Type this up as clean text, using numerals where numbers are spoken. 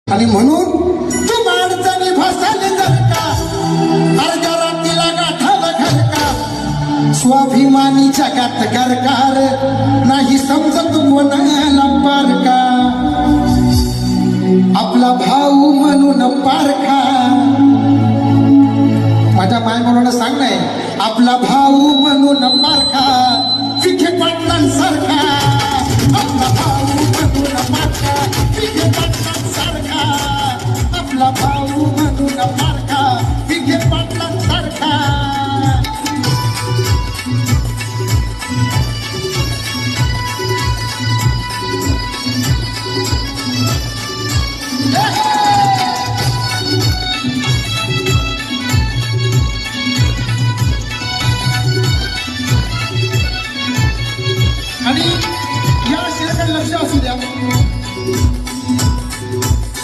आणि म्हणून तू माणसाने फसाले जर का अर्ध्या तिला गाठाला घर का स्वाभिमानी जगात करकार नाही समजत कोणाला पार का आपला भाऊ म्हणून पारखा माझ्या माय म्हणून सांग नाही आपला भाऊ म्हणून पारखा